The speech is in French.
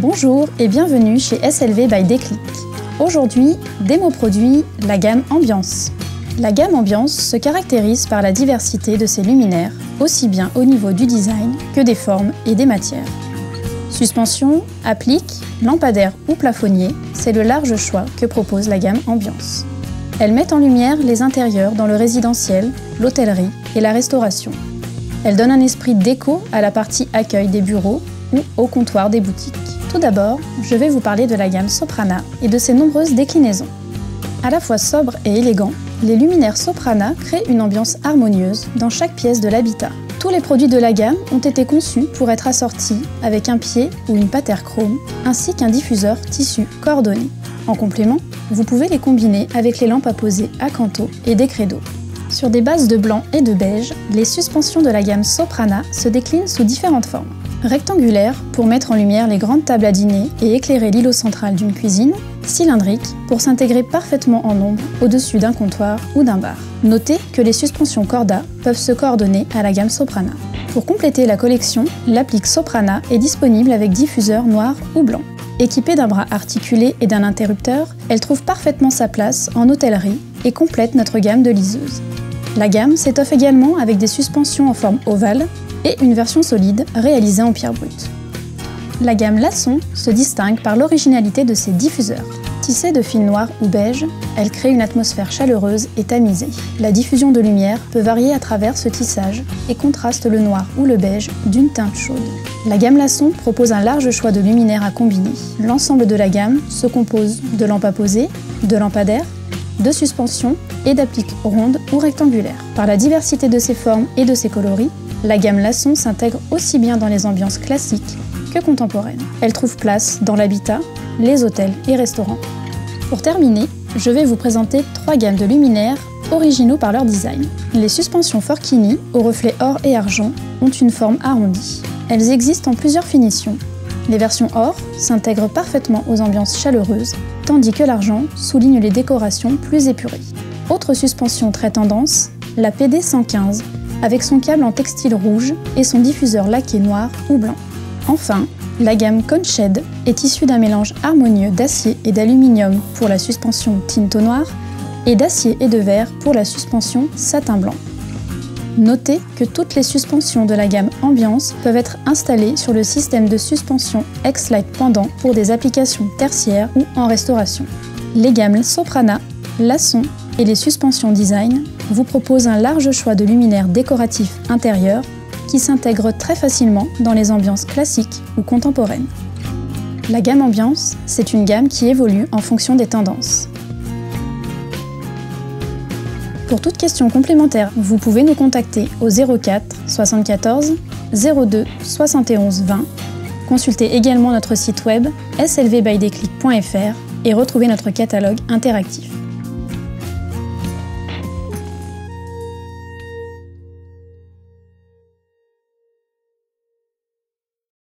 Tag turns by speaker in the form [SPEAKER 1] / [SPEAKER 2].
[SPEAKER 1] Bonjour et bienvenue chez SLV by Déclic. Aujourd'hui, démo produit, la gamme Ambiance. La gamme Ambiance se caractérise par la diversité de ses luminaires, aussi bien au niveau du design que des formes et des matières. Suspension, applique, lampadaire ou plafonnier, c'est le large choix que propose la gamme Ambiance. Elle met en lumière les intérieurs dans le résidentiel, l'hôtellerie et la restauration. Elle donne un esprit déco à la partie accueil des bureaux ou au comptoir des boutiques. Tout d'abord, je vais vous parler de la gamme Soprana et de ses nombreuses déclinaisons. À la fois sobre et élégant, les luminaires Soprana créent une ambiance harmonieuse dans chaque pièce de l'habitat. Tous les produits de la gamme ont été conçus pour être assortis avec un pied ou une patère chrome, ainsi qu'un diffuseur tissu coordonné. En complément, vous pouvez les combiner avec les lampes à poser à canto et des créneaux. Sur des bases de blanc et de beige, les suspensions de la gamme Soprana se déclinent sous différentes formes. Rectangulaire pour mettre en lumière les grandes tables à dîner et éclairer l'îlot central d'une cuisine, cylindrique pour s'intégrer parfaitement en ombre au-dessus d'un comptoir ou d'un bar. Notez que les suspensions Corda peuvent se coordonner à la gamme Soprana. Pour compléter la collection, l'applique Soprana est disponible avec diffuseur noir ou blanc. Équipée d'un bras articulé et d'un interrupteur, elle trouve parfaitement sa place en hôtellerie et complète notre gamme de liseuses. La gamme s'étoffe également avec des suspensions en forme ovale et une version solide réalisée en pierre brute. La gamme Lasson se distingue par l'originalité de ses diffuseurs. Tissée de fil noir ou beige, elle crée une atmosphère chaleureuse et tamisée. La diffusion de lumière peut varier à travers ce tissage et contraste le noir ou le beige d'une teinte chaude. La gamme Lasson propose un large choix de luminaires à combiner. L'ensemble de la gamme se compose de lampes à poser, de lampadaires, de suspensions et d'appliques rondes ou rectangulaires. Par la diversité de ses formes et de ses coloris, la gamme Lasson s'intègre aussi bien dans les ambiances classiques que contemporaines. Elle trouve place dans l'habitat, les hôtels et restaurants. Pour terminer, je vais vous présenter 3 gammes de luminaires originaux par leur design. Les suspensions Forchini, aux reflets or et argent, ont une forme arrondie. Elles existent en plusieurs finitions. Les versions or s'intègrent parfaitement aux ambiances chaleureuses, tandis que l'argent souligne les décorations plus épurées. Autre suspension très tendance, la PD 115, avec son câble en textile rouge et son diffuseur laqué noir ou blanc. Enfin, la gamme Conshed est issue d'un mélange harmonieux d'acier et d'aluminium pour la suspension Tinto noir et d'acier et de verre pour la suspension satin blanc. Notez que toutes les suspensions de la gamme Ambiance peuvent être installées sur le système de suspension X-Lite pendant pour des applications tertiaires ou en restauration. Les gammes Soprana, Lasson et les suspensions Design vous proposent un large choix de luminaires décoratifs intérieurs qui s'intègrent très facilement dans les ambiances classiques ou contemporaines. La gamme Ambiance, c'est une gamme qui évolue en fonction des tendances. Pour toute question complémentaire, vous pouvez nous contacter au 04 74 02 71 20. Consultez également notre site web slvbydéclic.fr et retrouvez notre catalogue interactif.